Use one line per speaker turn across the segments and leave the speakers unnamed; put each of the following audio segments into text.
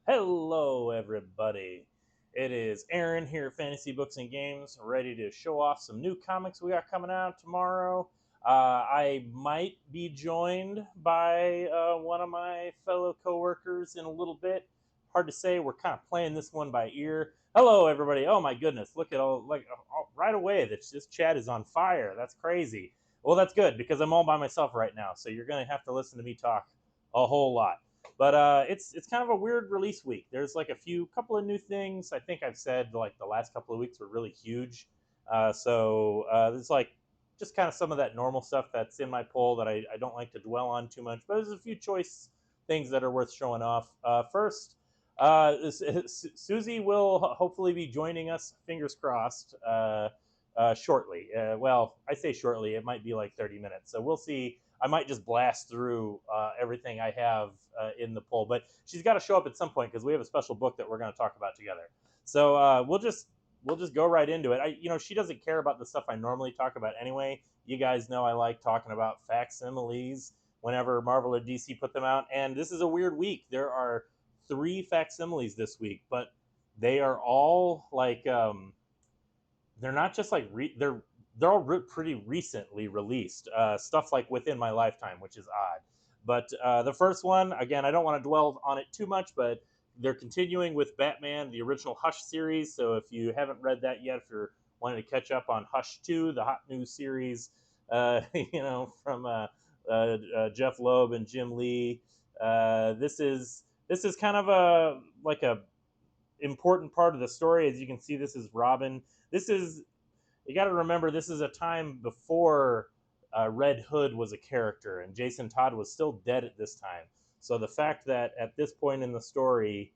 Hello, everybody. It is Aaron here, at Fantasy Books and Games, ready to show off some new comics we got coming out tomorrow. I might be joined by one of my fellow coworkers in a little bit. Hard to say. We're kind of playing this one by ear. Hello, everybody. Oh my goodness! Look at all right away. This chat is on fire. That's crazy. Well, that's good because I'm all by myself right now. So you're gonna have to listen to me talk a whole lot. But it's kind of a weird release week. There's like couple of new things. I think I've said like the last couple of weeks were really huge. There's like just kind of some of that normal stuff that's in my poll that I don't like to dwell on too much. But there's a few choice things that are worth showing off. First, Susie will hopefully be joining us. Fingers crossed. Shortly. Well, I say shortly. It might be like 30 minutes. So we'll see. I might just blast through everything I have in the poll, but she's got to show up at some point because we have a special book that we're going to talk about together. So we'll just go right into it. She doesn't care about the stuff I normally talk about anyway. You guys know I like talking about facsimiles whenever Marvel or DC put them out, and this is a weird week. There are three facsimiles this week, but they are all like they're not just like they're all pretty recently released. Stuff like within my lifetime, which is odd. But the first one, again, I don't want to dwell on it too much, but they're continuing with Batman, the original Hush series. So if you haven't read that yet, if you're wanting to catch up on Hush 2, the hot new series, from Jeff Loeb and Jim Lee, this is kind of a like a important part of the story. As you can see, this is Robin. This is You got to remember this is a time before Red Hood was a character and Jason Todd was still dead at this time. So the fact that at this point in the story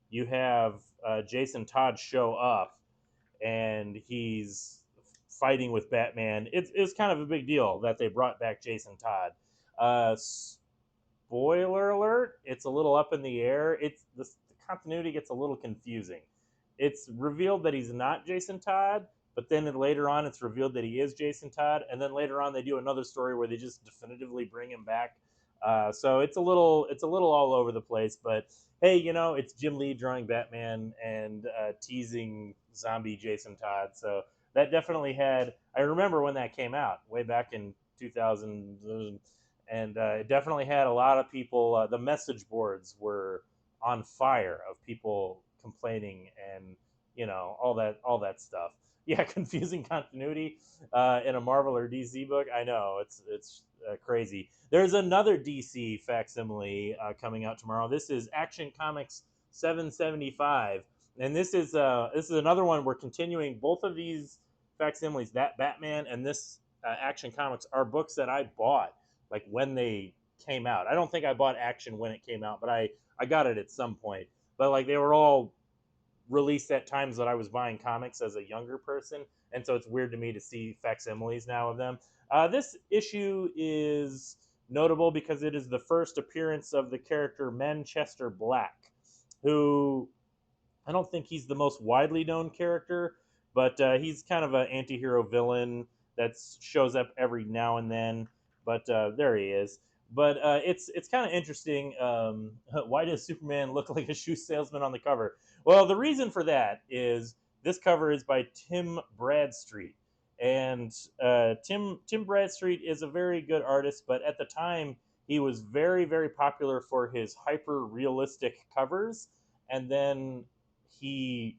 you have Jason Todd show up and he's fighting with Batman, it's kind of a big deal that they brought back Jason Todd. Spoiler alert, it's a little up in the air. The continuity gets a little confusing. It's revealed that he's not Jason Todd, but then later on it's revealed that he is Jason Todd, and then later on they do another story where they just definitively bring him back. So it's a little all over the place. But hey, it's Jim Lee drawing Batman and teasing zombie Jason Todd. So that definitely had. I remember when that came out way back in 2000, and it definitely had a lot of people. The message boards were on fire of people complaining and all that stuff. Yeah, confusing continuity in a Marvel or DC book. I know it's crazy. There's another DC facsimile coming out tomorrow. This is Action Comics 775, and this is another one. We're continuing both of these facsimiles. That Batman and this Action Comics are books that I bought like when they came out. I don't think I bought Action when it came out, but I got it at some point. But like they were all released at times that I was buying comics as a younger person, and so it's weird to me to see facsimiles now of them. This issue is notable because it is the first appearance of the character Manchester Black, who I don't think he's the most widely known character, but he's kind of an anti-hero villain that shows up every now and then. But there he is. But it's kind of interesting. Why does Superman look like a shoe salesman on the cover? Well, the reason for that is this cover is by Tim Bradstreet, and Tim Bradstreet is a very good artist. But at the time, he was very very popular for his hyper realistic covers, and then he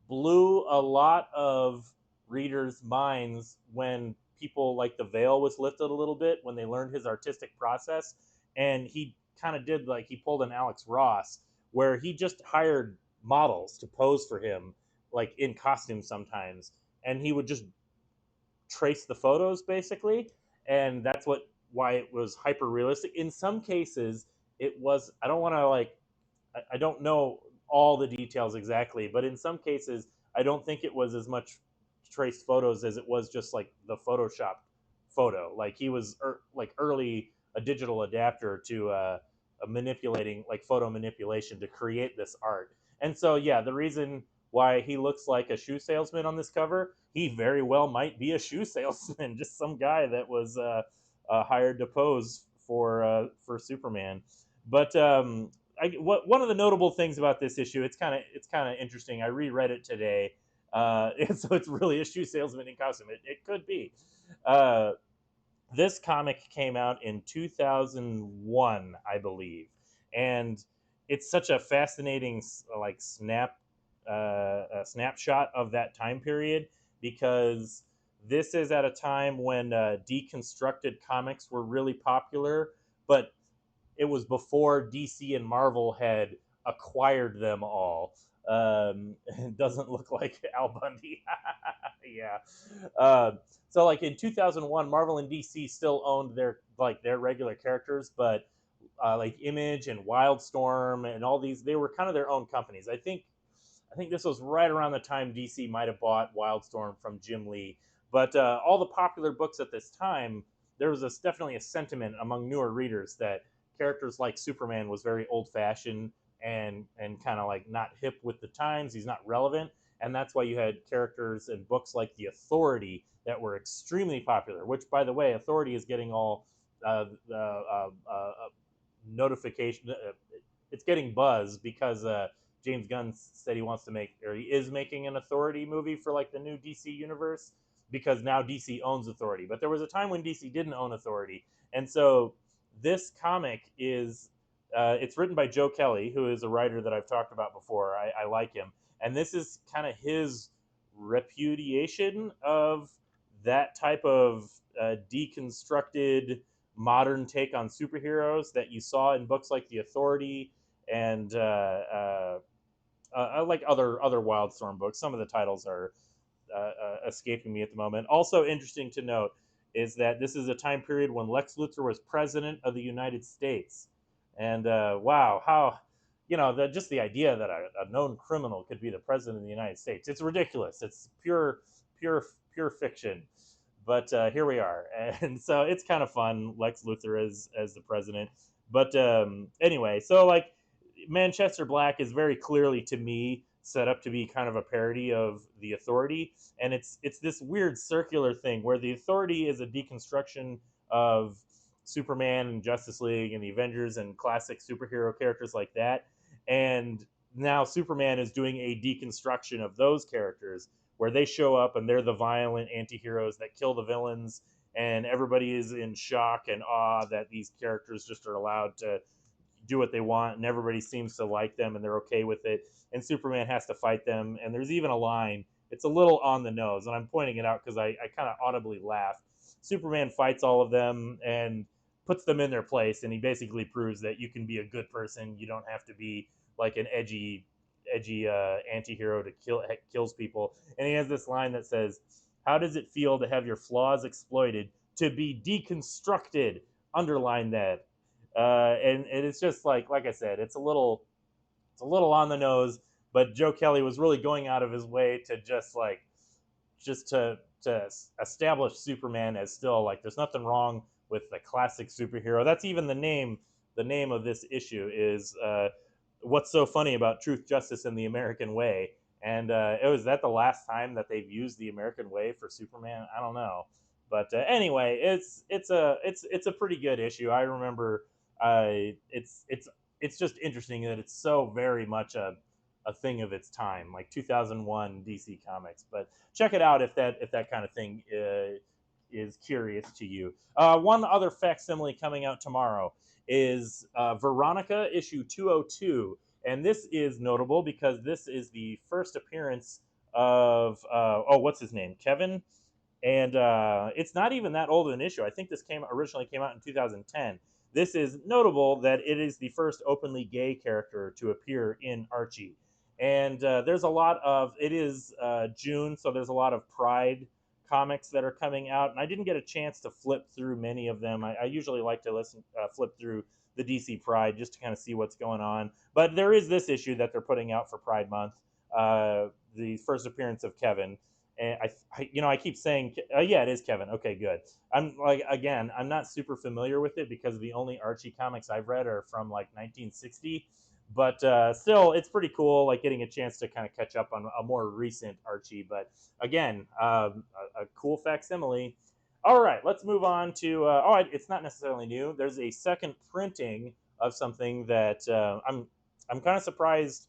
blew a lot of readers' minds when people like the veil was lifted a little bit when they learned his artistic process. And he kind of did like he pulled an Alex Ross where he just hired models to pose for him, like in costume sometimes, and he would just trace the photos basically, and that's why it was hyper realistic. In some cases, it was. I don't want to like I don't know all the details exactly, but in some cases, I don't think it was as much traced photos as it was just like the Photoshop photo. Like he was like early a digital adapter to manipulating like photo manipulation to create this art. And so yeah, the reason why he looks like a shoe salesman on this cover, he very well might be a shoe salesman, just some guy that was hired to pose for Superman. But one of the notable things about this issue, it's kind of interesting. I reread it today, so it's really issue salesman in costume. It could be. Uh, this comic came out in 2001, I believe, and it's such a fascinating like snapshot of that time period because this is at a time when deconstructed comics were really popular, but it was before DC and Marvel had acquired them all. It doesn't look like Al Bundy. Yeah. Uh, so like in 2001, Marvel and DC still owned their regular characters, but like Image and Wildstorm and all these, they were kind of their own companies. I think this was right around the time DC might have bought Wildstorm from Jim Lee. But all the popular books at this time, there was definitely a sentiment among newer readers that characters like Superman was very old fashioned and kind of like not hip with the times. He's not relevant, and that's why you had characters in books like the Authority that were extremely popular. Which, by the way, Authority is getting all notification. It's getting buzz because James Gunn said he wants to make, or he is making, an Authority movie for like the new DC universe because now DC owns Authority. But there was a time when DC didn't own Authority, and so this comic is it's written by Joe Kelly, who is a writer that I've talked about before. I like him, and this is kind of his repudiation of that type of deconstructed modern take on superheroes that you saw in books like The Authority and like other Wildstorm books. Some of the titles are escaping me at the moment. Also interesting to note is that this is a time period when Lex Luthor was president of the United States, and wow, how just the idea that a known criminal could be the president of the United States, it's ridiculous. It's pure pure fiction. But here we are, and so it's kind of fun. Lex Luthor as the president. But anyway, so like Manchester Black is very clearly to me set up to be kind of a parody of the Authority, and it's this weird circular thing where the Authority is a deconstruction of Superman and Justice League and the Avengers and classic superhero characters like that, and now Superman is doing a deconstruction of those characters where they show up and they're the violent anti-heroes that kill the villains, and everybody is in shock and awe that these characters just are allowed to do what they want, and everybody seems to like them and they're okay with it, and Superman has to fight them. And there's even a line, it's a little on the nose, and I'm pointing it out because I kind of audibly laugh. Superman fights all of them and puts them in their place, and he basically proves that you can be a good person. You don't have to be like an edgy anti-hero to kills people. And he has this line that says, how does it feel to have your flaws exploited, to be deconstructed? Underline that. And it's just like I said, it's a little on the nose, but Joe Kelly was really going out of his way to just to establish Superman as still like there's nothing wrong with the classic superhero. That's even the name of this issue is what's so funny about Truth, Justice, and the American Way. And it was that the last time that they've used the American Way for Superman. I don't know, but anyway, it's a pretty good issue. I remember it's just interesting that it's so very much a thing of its time, like 2001 DC Comics. But check it out if that kind of thing is curious to you. One other facsimile coming out tomorrow is Veronica issue 202, and this is notable because this is the first appearance of what's his name, Kevin, and it's not even that old of an issue. I think this originally came out in 2010. This is notable that it is the first openly gay character to appear in Archie, and there's a lot of it is June, so there's a lot of Pride comics that are coming out, and I didn't get a chance to flip through many of them. I usually like to flip through the DC Pride just to kind of see what's going on. But there is this issue that they're putting out for Pride Month, the first appearance of Kevin. And I keep saying, yeah, it is Kevin. Okay, good. I'm like, again, I'm not super familiar with it because the only Archie comics I've read are from like 1960. But still, it's pretty cool, like getting a chance to kind of catch up on a more recent Archie. But again, a cool facsimile. All right, let's move on to. It's not necessarily new. There's a second printing of something that I'm kind of surprised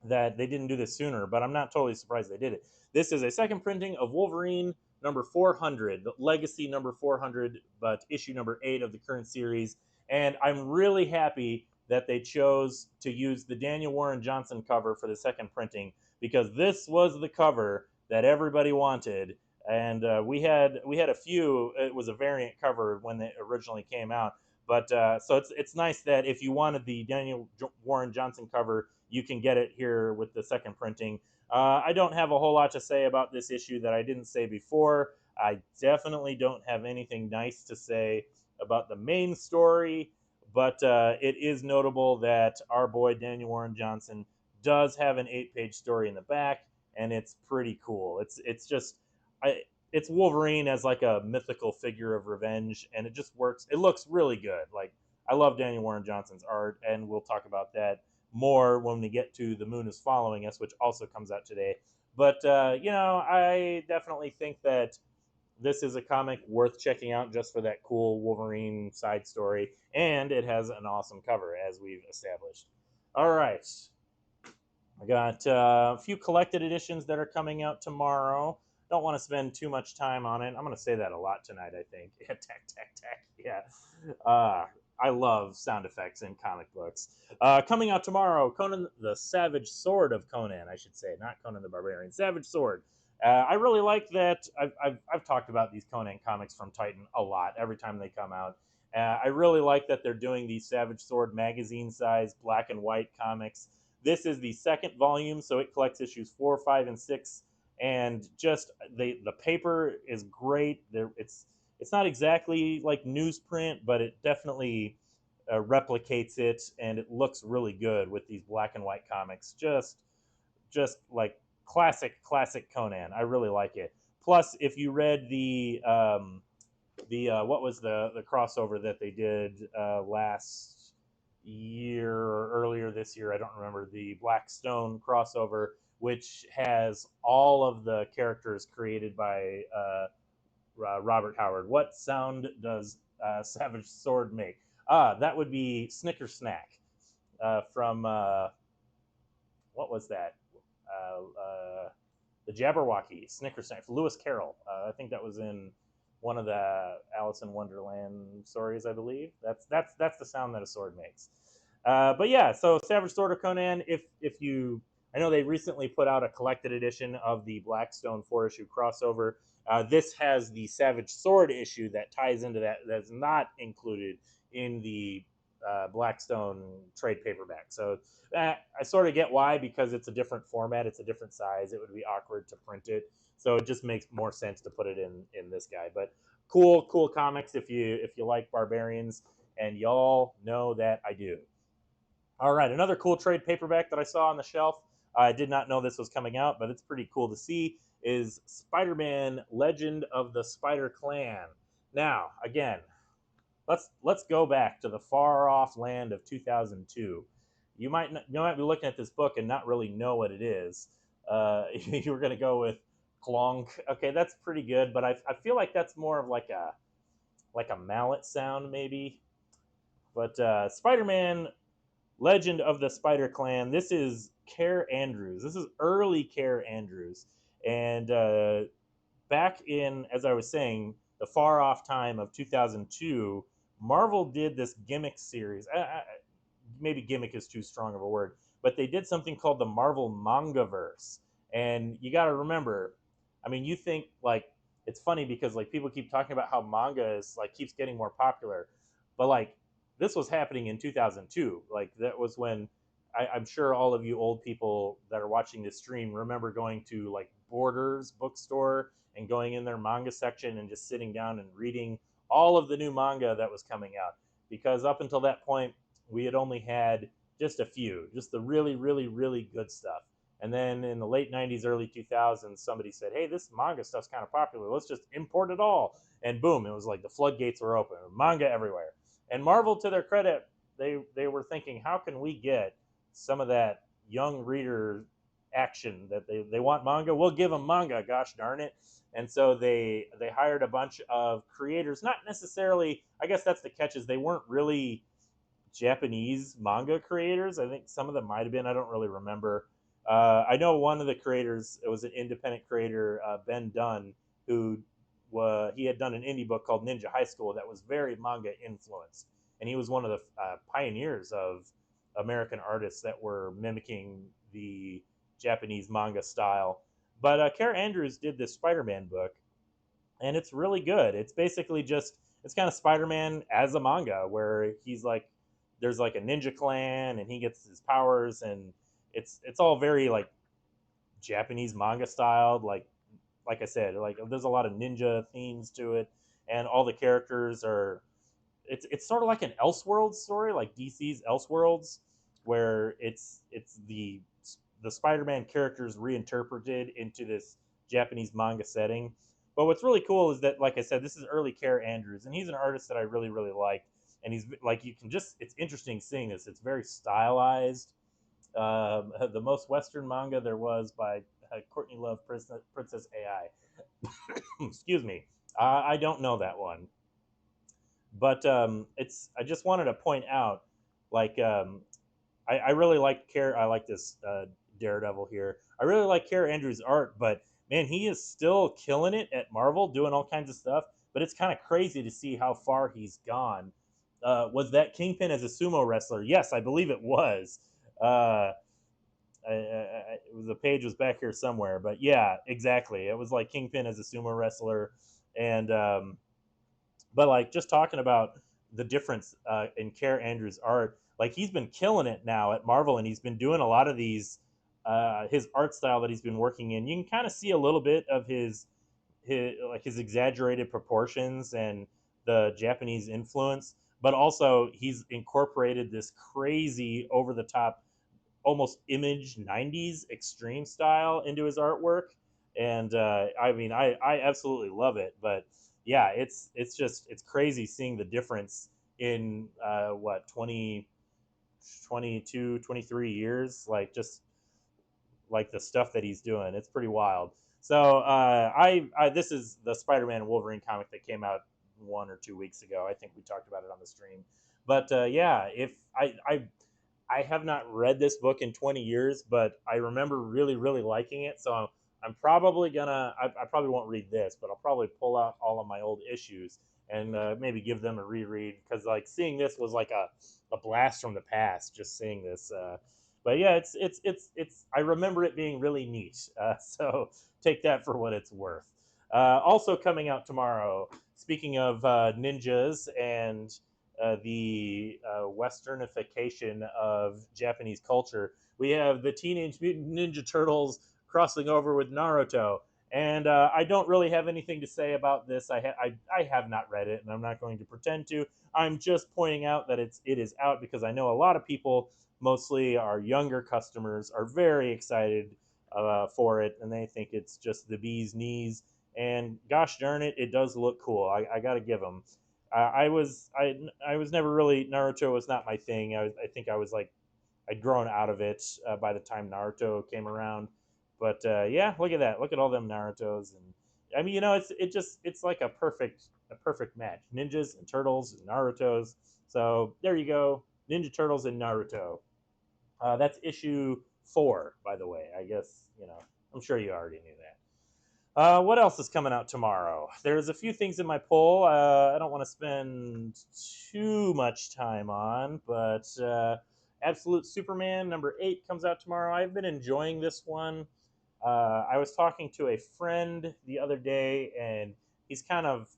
that they didn't do this sooner, but I'm not totally surprised they did it. This is a second printing of Wolverine number 400, the Legacy number 400, but issue number 8 of the current series. And I'm really happy that they chose to use the Daniel Warren Johnson cover for the second printing, because this was the cover that everybody wanted. And we had a few. It was a variant cover when they originally came out, but so it's nice that if you wanted the Daniel Warren Johnson cover, you can get it here with the second printing. I don't have a whole lot to say about this issue that I didn't say before. I definitely don't have anything nice to say about the main story, but it is notable that our boy Daniel Warren Johnson does have an 8-page story in the back, and it's pretty cool. It's just it's Wolverine as like a mythical figure of revenge, and it just works. It looks really good. Like, I love Daniel Warren Johnson's art, and we'll talk about that more when we get to The Moon is Following Us, which also comes out today. But I definitely think that this is a comic worth checking out just for that cool Wolverine side story, and it has an awesome cover, as we've established. All right, I got a few collected editions that are coming out tomorrow. Don't want to spend too much time on it. I'm going to say that a lot tonight, I think. Yeah, tack, tack, tack. Yeah. I love sound effects in comic books. Coming out tomorrow, Conan the Savage Sword of Conan, I should say, not Conan the Barbarian. Savage Sword. I really like that. I've talked about these Conan comics from Titan a lot every time they come out. I really like that they're doing these Savage Sword magazine-size black and white comics. This is the second volume, so it collects issues 4, 5, and 6, and just the paper is great. It's not exactly like newsprint, but it definitely replicates it, and it looks really good with these black and white comics. Just like classic Conan. I really like it. Plus, if you read the what was the crossover that they did last year or earlier this year? I don't remember, the Blackstone crossover, which has all of the characters created by Robert Howard. What sound does Savage Sword make? That would be Snicker Snack from what was that? The Jabberwocky Snicker Snack. Lewis Carroll. I think that was in one of the Alice in Wonderland stories, I believe. That's the sound that a sword makes. But yeah, so Savage Sword of Conan. If you, I know they recently put out a collected edition of the Blackstone 4-issue crossover. This has the Savage Sword issue that ties into that. That's not included in the Blackstone trade paperback. So I sort of get why, because it's a different format, it's a different size. It would be awkward to print it, so it just makes more sense to put it in this guy. But cool comics if you like barbarians, and y'all know that I do. All right, another cool trade paperback that I saw on the shelf. I did not know this was coming out, but it's pretty cool to see. Is Spider-Man: Legend of the Spider Clan. Now, again, let's go back to the far off land of 2002. You might be looking at this book and not really know what it is. You were going to go with clonk. Okay, that's pretty good, but I feel like that's more of like a mallet sound maybe. But Spider-Man: Legend of the Spider Clan. This is Care Andrews. This is early Care Andrews, and back in, as I was saying, the far off time of 2002, Marvel did this gimmick series. Maybe gimmick is too strong of a word, but they did something called the Marvel Mangaverse. And you got to remember, I mean, you think like, it's funny because like people keep talking about how manga is like keeps getting more popular, but like this was happening in 2002. Like that was when I'm sure all of you old people that are watching this stream remember going to like Borders bookstore and going in their manga section and just sitting down and reading all of the new manga that was coming out. Because up until that point, we had only had just a few, just the really good stuff. And then in the late 90s, early 2000s, somebody said, hey, this manga stuff's kind of popular. Let's just import it all. And boom, it was like the floodgates were open. Manga everywhere. And Marvel, to their credit, they were thinking, how can we get some of that young reader action that they want manga? We'll give them manga, gosh darn it. And so they hired a bunch of creators, not necessarily, I guess that's the catch, is they weren't really Japanese manga creators. I think some of them might have been. I don't really remember. I know one of the creators. It was an independent creator, Ben Dunn, who he had done an indie book called Ninja High School that was very manga influenced, and he was one of the pioneers of American artists that were mimicking the Japanese manga style. But Kara Andrews did this Spider-Man book, and it's really good. It's basically just it's kind of Spider-Man as a manga where he's like there's like a ninja clan and he gets his powers, and it's all very like Japanese manga styled, like I said, like there's a lot of ninja themes to it, and all the characters are it's sort of like an Elseworlds story, like DC's Elseworlds, where it's the Spider-Man characters reinterpreted into this Japanese manga setting. But what's really cool is that, like I said, this is early Kara Andrews, and he's an artist that I really really like. And he's like you can just it's interesting seeing this. It's very stylized. The most Western manga there was by Courtney Love, Princess AI. Excuse me. I don't know that one, but it's. I just wanted to point out, like, I really like Care. I like this Daredevil here. I really like Care Andrews' art, but man, he is still killing it at Marvel, doing all kinds of stuff. But it's kind of crazy to see how far he's gone. Was that Kingpin as a sumo wrestler? Yes, I believe it was. The page was back here somewhere, but yeah, exactly. It was like Kingpin as a sumo wrestler, and but like just talking about the difference in Care Andrews' art, like he's been killing it now at Marvel, and he's been doing a lot of these his art style that he's been working in. You can kind of see a little bit of his exaggerated proportions and the Japanese influence, but also he's incorporated this crazy over the top almost image 90s extreme style into his artwork, and I mean I absolutely love it. But yeah, it's just it's crazy seeing the difference in what 20 22 23 years, like just like the stuff that he's doing. It's pretty wild. So I this is the Spider-Man Wolverine comic that came out 1 or 2 weeks ago. I think we talked about it on the stream. But yeah, if I have not read this book in 20 years, but I remember really, really liking it. So I'm probably gonna. I probably won't read this, but I'll probably pull out all of my old issues and maybe give them a reread, because like seeing this was like a blast from the past. Just seeing this, but yeah, it's. I remember it being really neat. So take that for what it's worth. Also coming out tomorrow. Speaking of ninjas and the westernification of Japanese culture, we have the Teenage Mutant Ninja Turtles crossing over with Naruto. And I don't really have anything to say about this. I have not read it, and I'm not going to pretend to. I'm just pointing out that it is out because I know a lot of people, mostly our younger customers, are very excited for it, and they think it's just the bee's knees. And gosh darn it, it does look cool. I got to give them. I was never really Naruto was not my thing. I think I was like I'd grown out of it by the time Naruto came around. But yeah, look at that. Look at all them Narutos, and I mean, it's like a perfect match. Ninjas and turtles and Narutos. So there you go, Ninja Turtles and Naruto. That's issue 4, by the way. I guess I'm sure you already knew that. What else is coming out tomorrow? There's a few things in my poll I don't want to spend too much time on, but Absolute Superman #8 comes out tomorrow. I've been enjoying this one. I was talking to a friend the other day, and he's kind of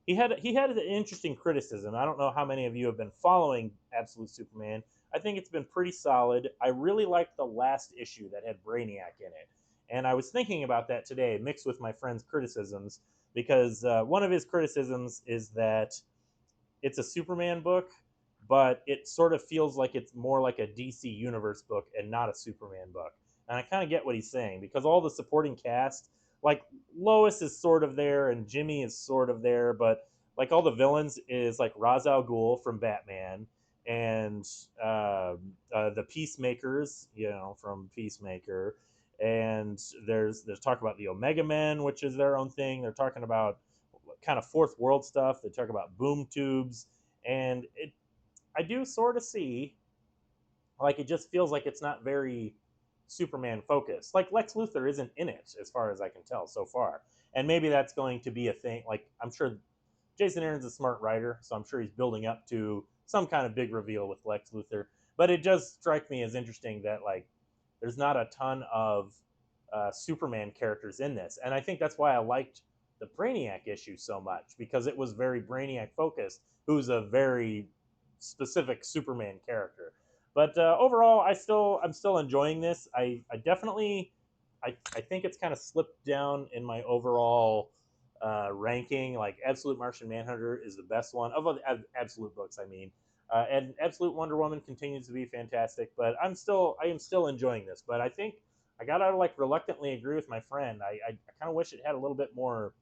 he had an interesting criticism. I don't know how many of you have been following Absolute Superman. I think it's been pretty solid. I really liked the last issue that had Brainiac in it. And I was thinking about that today, mixed with my friend's criticisms, because one of his criticisms is that it's a Superman book, but it sort of feels like it's more like a DC Universe book and not a Superman book. And I kind of get what he's saying, because all the supporting cast, like Lois is sort of there and Jimmy is sort of there, but like all the villains is like Ra's al Ghul from Batman, and the Peacemakers, from Peacemaker, and there's talk about the Omega Men, which is their own thing. They're talking about kind of fourth world stuff. They talk about boom tubes, and I do sort of see, like, it just feels like it's not very Superman focused. Like Lex Luthor isn't in it as far as I can tell so far. And maybe that's going to be a thing. Like, I'm sure Jason Aaron's a smart writer, so I'm sure he's building up to some kind of big reveal with Lex Luthor. But it does strike me as interesting that, like, there's not a ton of Superman characters in this, and I think that's why I liked the Brainiac issue so much, because it was very Brainiac focused, who's a very specific Superman character. But overall, I'm still enjoying this. I definitely I think it's kind of slipped down in my overall ranking. Like Absolute Martian Manhunter is the best one of the Absolute books. I mean, and Absolute Wonder Woman continues to be fantastic. But I am still enjoying this. But I think I gotta like reluctantly agree with my friend. I kind of wish it had a little bit more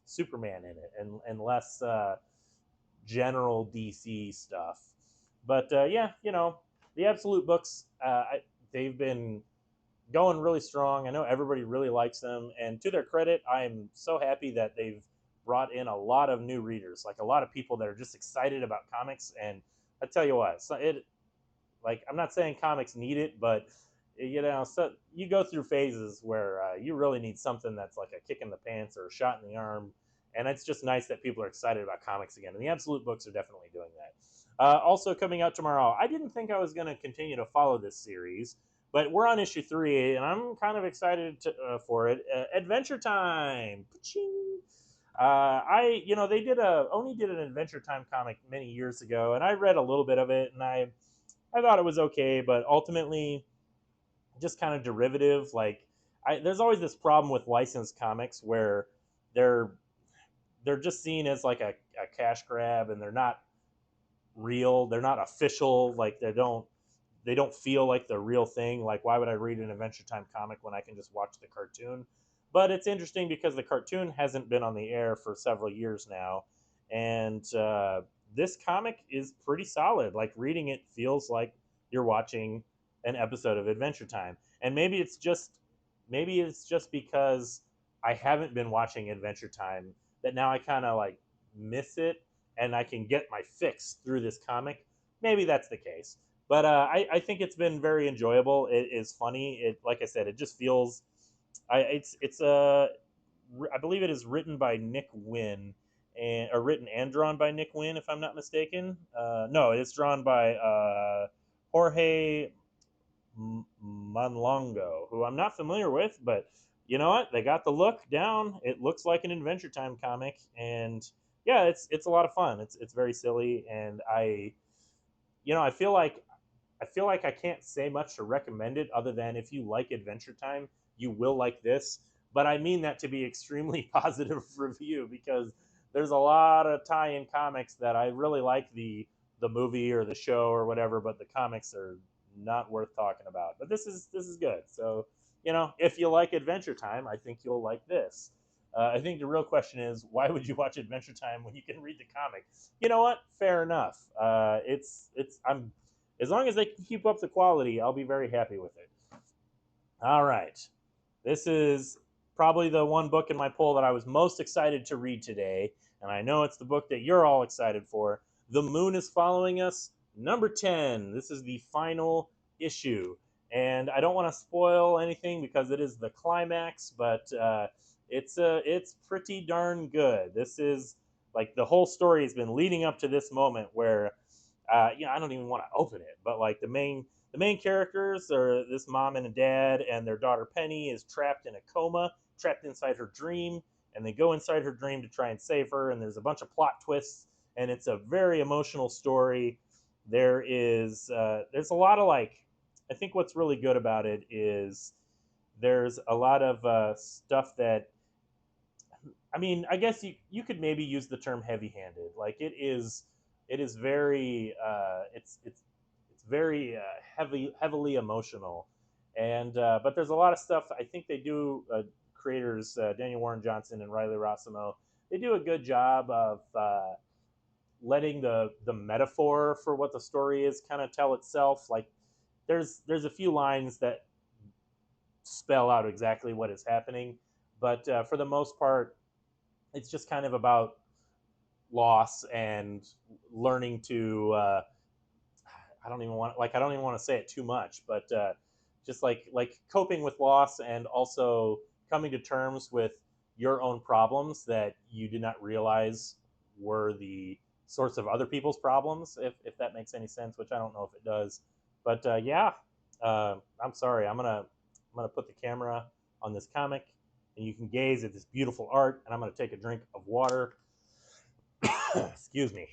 Superman in it and less general DC stuff. But yeah, the Absolute books, they've been going really strong. I know everybody really likes them, and to their credit, I'm so happy that they've brought in a lot of new readers, like a lot of people that are just excited about comics. And I tell you what, so it like I'm not saying comics need it, but so you go through phases where you really need something that's like a kick in the pants or a shot in the arm, and it's just nice that people are excited about comics again. And the Absolute books are definitely doing that. Also coming out tomorrow, I didn't think I was going to continue to follow this series, but we're on issue 3, and I'm kind of excited for it. Adventure Time. They Oni did an Adventure Time comic many years ago, and I read a little bit of it, and I thought it was okay, but ultimately just kind of derivative. Like, there's always this problem with licensed comics where they're they're just seen as like a cash grab, and they're not real. They're not official. Like they don't feel like the real thing. Like, why would I read an Adventure Time comic when I can just watch the cartoon? But it's interesting because the cartoon hasn't been on the air for several years now, and this comic is pretty solid. Like, reading it feels like you're watching an episode of Adventure Time. And maybe it's just because I haven't been watching Adventure Time that now I kind of like miss it, and I can get my fix through this comic. Maybe that's the case. But I think it's been very enjoyable. It is funny. It, like I said, it just feels. I believe it is written by Nick Wynn, or written and drawn by Nick Wynn, if I'm not mistaken. No, it's drawn by Jorge Manlongo, who I'm not familiar with, but you know what? They got the look down. It looks like an Adventure Time comic, and yeah, it's a lot of fun. It's very silly, and I feel like I can't say much to recommend it other than if you like Adventure Time, you will like this. But I mean that to be extremely positive review, because there's a lot of tie-in comics that I really like the movie or the show or whatever, but the comics are not worth talking about. But this is good. So, if you like Adventure Time, I think you'll like this. I think the real question is, why would you watch Adventure Time when you can read the comic? You know what? Fair enough. I'm as long as they can keep up the quality, I'll be very happy with it. All right. This is probably the one book in my poll that I was most excited to read today, and I know it's the book that you're all excited for. The Moon is Following Us, number 10. This is the final issue. And I don't want to spoil anything because it is the climax, but it's pretty darn good. This is like the whole story has been leading up to this moment where I don't even want to open it, but like the main characters are this mom and a dad, and their daughter Penny is trapped in a coma, trapped inside her dream, and they go inside her dream to try and save her. And there's a bunch of plot twists, and it's a very emotional story. There's a lot of like, I think what's really good about it is there's a lot of stuff that, I mean, I guess you could maybe use the term heavy-handed. Like, it is very it's very heavily emotional, and but there's a lot of stuff. I think they do, creators Daniel Warren Johnson and Riley Rossimo. They do a good job of letting the metaphor for what the story is kind of tell itself. Like, there's a few lines that spell out exactly what is happening, but for the most part, it's just kind of about loss and learning to I don't even want to say it too much, but just like coping with loss and also coming to terms with your own problems that you did not realize were the source of other people's problems, if that makes any sense, which I don't know if it does. But yeah, I'm sorry. I'm gonna put the camera on this comic, and you can gaze at this beautiful art. And I'm gonna take a drink of water. Excuse me.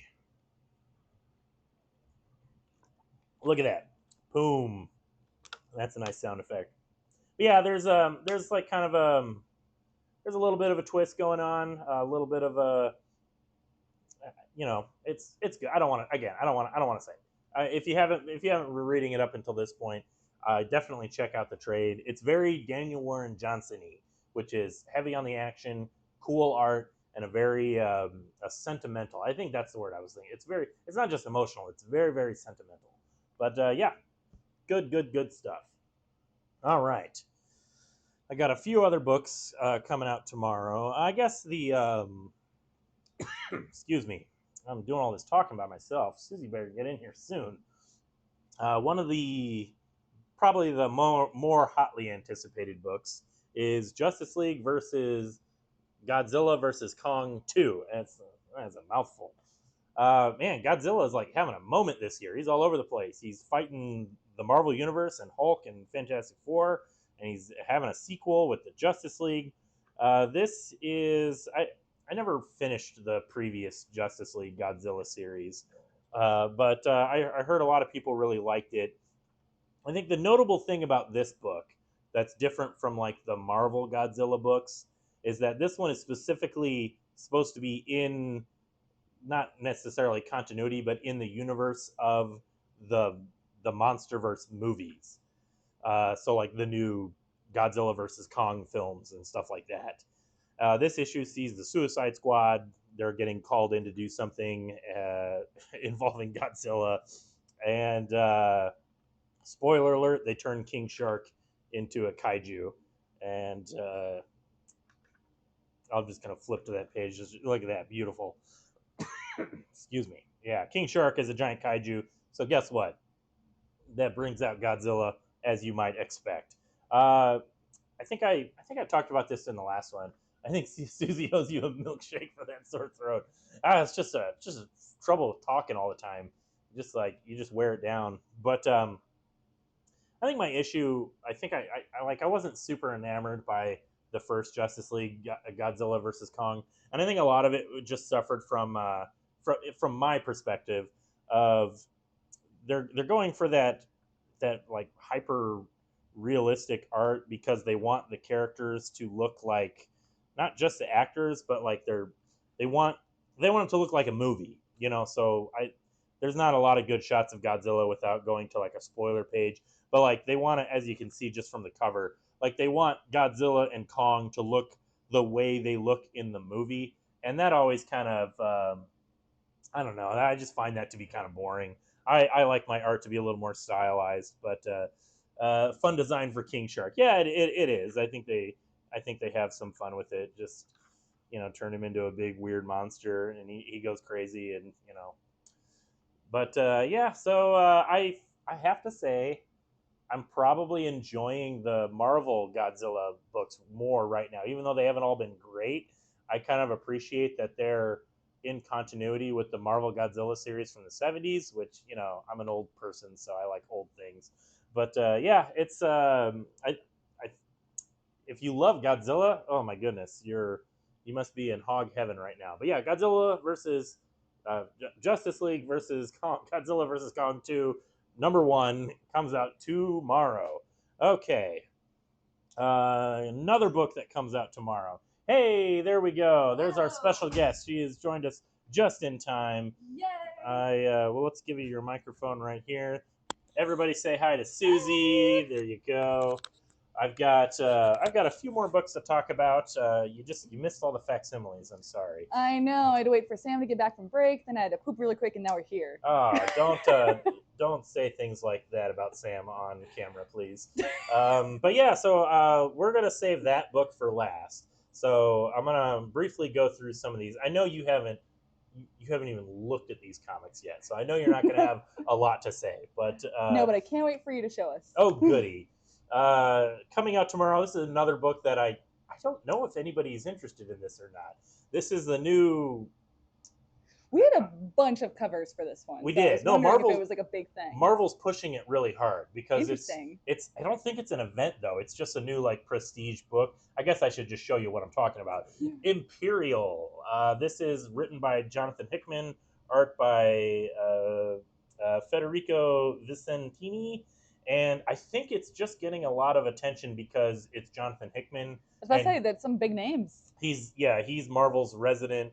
Look at that. Boom. That's a nice sound effect. But yeah, there's like kind of there's a little bit of a twist going on, a little bit of a it's good. I don't want to say if you haven't been reading it up until this point, definitely check out the trade. It's very Daniel Warren Johnson-y, which is heavy on the action, cool art, and a sentimental. I think that's the word I was thinking. It's not just emotional. It's very very sentimental. But yeah, good stuff. All right. I got a few other books coming out tomorrow. I guess excuse me, I'm doing all this talking by myself. Susie better get in here soon. One of the probably the more hotly anticipated books is Justice League versus Godzilla versus Kong 2. That's a mouthful. Man, Godzilla is like having a moment this year. He's all over the place. He's fighting the Marvel Universe and Hulk and Fantastic Four, and he's having a sequel with the Justice League. This is I never finished the previous Justice League Godzilla series, but I heard a lot of people really liked it. I think the notable thing about this book that's different from like the Marvel Godzilla books is that this one is specifically supposed to be in not necessarily continuity, but in the universe of the the MonsterVerse movies. So like the new Godzilla versus Kong films and stuff like that. This issue sees the Suicide Squad. They're getting called in to do something involving Godzilla, and spoiler alert: they turn King Shark into a kaiju. And I'm just gonna flip to that page. Just look at that, beautiful. Excuse me. Yeah, King Shark is a giant kaiju. So guess what? That brings out Godzilla as you might expect. Uh, I think I talked about this in the last one. I think Susie owes you a milkshake for that sore throat. It's just a trouble talking all the time. Just like you just wear it down. But I think my issue. I wasn't super enamored by the first Justice League Godzilla versus Kong, and I think a lot of it just suffered from my perspective of they're going for that like hyper realistic art because they want the characters to look like not just the actors but like they want they want them to look like a movie, so I there's not a lot of good shots of Godzilla without going to like a spoiler page, but like they want to, as you can see just from the cover, like they want Godzilla and Kong to look the way they look in the movie, and that always kind of I don't know. I just find that to be kind of boring. I like my art to be a little more stylized, but fun design for King Shark. Yeah, it is. I think they have some fun with it. Just turn him into a big weird monster, and he goes crazy, and But yeah, so I have to say I'm probably enjoying the Marvel Godzilla books more right now, even though they haven't all been great. I kind of appreciate that they're in continuity with the Marvel Godzilla series from the 70s, which, I'm an old person, so I like old things. But yeah, it's I if you love Godzilla, oh my goodness, you must be in hog heaven right now. But yeah, Godzilla versus Justice League versus Godzilla versus Kong 2, #1 comes out tomorrow. Okay, another book that comes out tomorrow. Hey, there we go. There's our special guest. She has joined us just in time. Yay! Well, let's give you your microphone right here. Everybody say hi to Susie. There you go. I've got a few more books to talk about. You missed all the facsimiles. I'm sorry.
I know. I had to wait for Sam to get back from break. Then I had to poop really quick, and now we're here.
Don't say things like that about Sam on camera, please. But yeah, so we're gonna save that book for last. So I'm gonna briefly go through some of these. I know you haven't you haven't even looked at these comics yet, so I know you're not going to have a lot to say. But
No, but I can't wait for you to show us.
oh, goody! Coming out tomorrow. This is another book that I don't know if anybody's interested in this or not. This is the new.
We had a bunch of covers for this one.
We
so I
did.
was
No,
wondering
Marvel-
if it was like a big thing.
Marvel's pushing it really hard because
Interesting.
it's I don't think it's an event though. It's just a new like prestige book. I guess I should just show you what I'm talking about. Imperial. This is written by Jonathan Hickman, art by Federico Vicentini, and I think it's just getting a lot of attention because it's Jonathan Hickman.
I was about to
and
say that's some big names.
he's Marvel's resident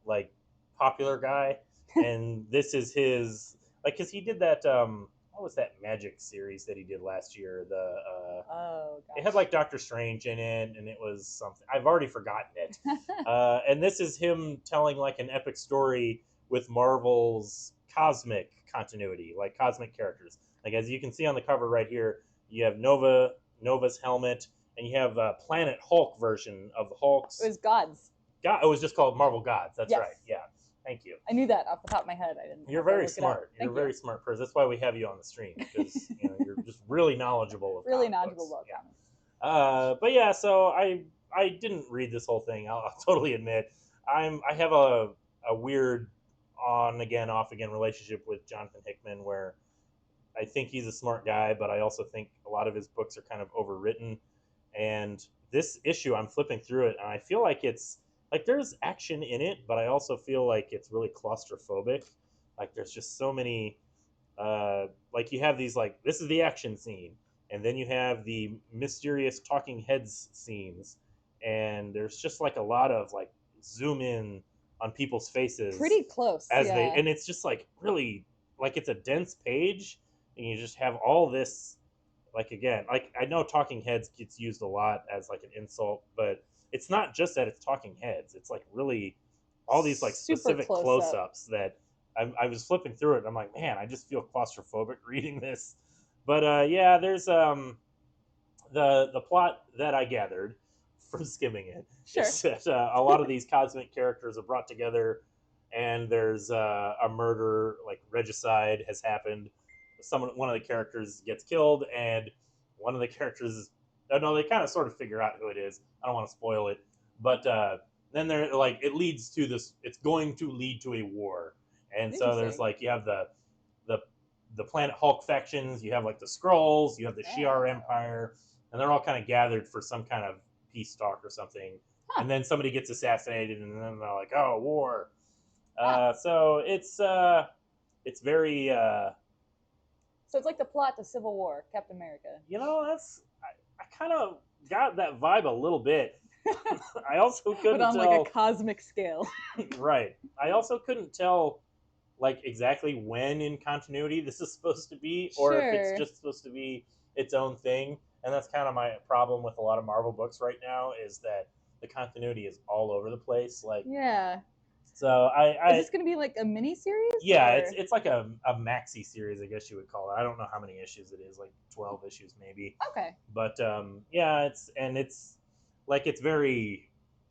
like popular guy, and this is his like because he did that what was that Magic series that he did last year? The
Oh gosh.
it had like Doctor Strange in it, and it was something I've already forgotten it. And this is him telling like an epic story with Marvel's cosmic continuity, like cosmic characters. Like as you can see on the cover right here, you have Nova's helmet, and you have a Planet Hulk version of the Hulk's.
It was gods.
It was just called Marvel Gods. That's
Yes.
right. Yeah. Thank you.
I knew that off the top of my head. I didn't.
You're
have to
very
look it up.
smart. You're
Thank
a very
you.
smart person. That's why we have you on the stream because you're just really knowledgeable of
Really
comic
knowledgeable
books.
about
Yeah.
comics.
But yeah, so I didn't read this whole thing. I'll totally admit I have a weird on again off again relationship with Jonathan Hickman where I think he's a smart guy, but I also think a lot of his books are kind of overwritten. And this issue, I'm flipping through it, and I feel like it's like there's action in it, but I also feel like it's really claustrophobic. Like there's just so many, like you have these like this is the action scene, and then you have the mysterious talking heads scenes, and there's just like a lot of like zoom in on people's faces
Pretty close.
as
yeah.
they, and it's just like really like it's a dense page, and you just have all this. Like again, like I know talking heads gets used a lot as like an insult, but it's not just that it's talking heads. It's like really all these like
Super
specific
close
close-ups that I was flipping through it. And I'm like, man, I just feel claustrophobic reading this. But yeah, there's the plot that I gathered from skimming it.
Sure.
Is that, a lot of these cosmic characters are brought together, and there's a murder, like regicide, has happened. One of the characters gets killed, and one of the characters, no, they kind of sort of figure out who it is. I don't want to spoil it, but then they're like, it leads to this. It's going to lead to a war, and so there's
Interesting.
like you have the Planet Hulk factions, you have like the Skrulls, you have the Shi'ar Empire, and they're all kind of gathered for some kind of peace talk or something.
Huh.
And then somebody gets assassinated, and then they're like, oh, war.
Huh.
So it's very.
So it's like the plot to Civil War, Captain America.
I kind of got that vibe a little bit. I also couldn't
But on
tell.
like a cosmic scale.
Right. I also couldn't tell, like exactly when in continuity this is supposed to be, or if
Sure.
it's just supposed to be its own thing. And that's kind of my problem with a lot of Marvel books right now is that the continuity is all over the place. Like,
Yeah.
so
Is this going to be like a mini series?
yeah,
or-
it's like a maxi series, I guess you would call it. I don't know how many issues it is, like 12 issues maybe.
Okay.
But yeah, it's like it's very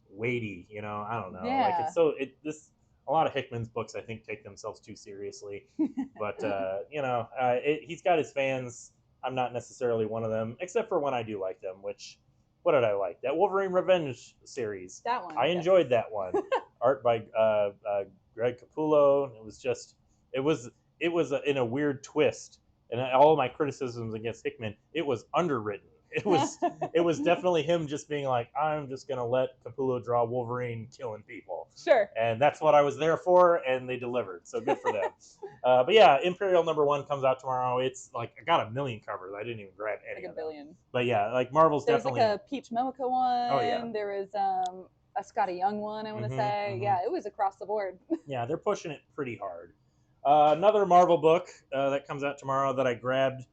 weighty, I don't know. Like
Yeah.
it's this a lot of Hickman's books I think take themselves too seriously. But he's got his fans. I'm not necessarily one of them, except for when I do like them, which what did I like? That Wolverine Revenge series.
That one.
I
yes.
enjoyed that one. Art by Greg Capullo. It was in a weird twist, and all my criticisms against Hickman, it was underwritten. It was definitely him just being like, I'm just gonna let Capullo draw Wolverine killing people,
Sure.
and that's what I was there for, and they delivered. So good for them. But yeah, Imperial #1 comes out tomorrow. It's like I got a million covers. I didn't even grab any
Like a
of them.
billion.
But yeah, like Marvel's
There's
definitely.
like a Peach Momoko one.
Oh, yeah.
There was a Scotty Young one, I want to
Mhm,
say.
mhm.
Yeah, it was across the board.
Yeah, they're pushing it pretty hard. Another Marvel book that comes out tomorrow that I grabbed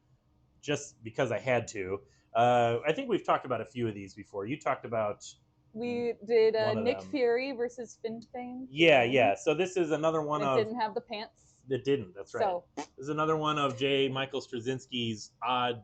just because I had to. I think we've talked about a few of these before. You taled about.
We did
One of
Nick
them.
Fury versus Fin Fang.
Yeah. So this is another one
And
of.
it didn't have the pants.
It didn't. That's right.
So
This is another one of J. Michael Straczynski's odd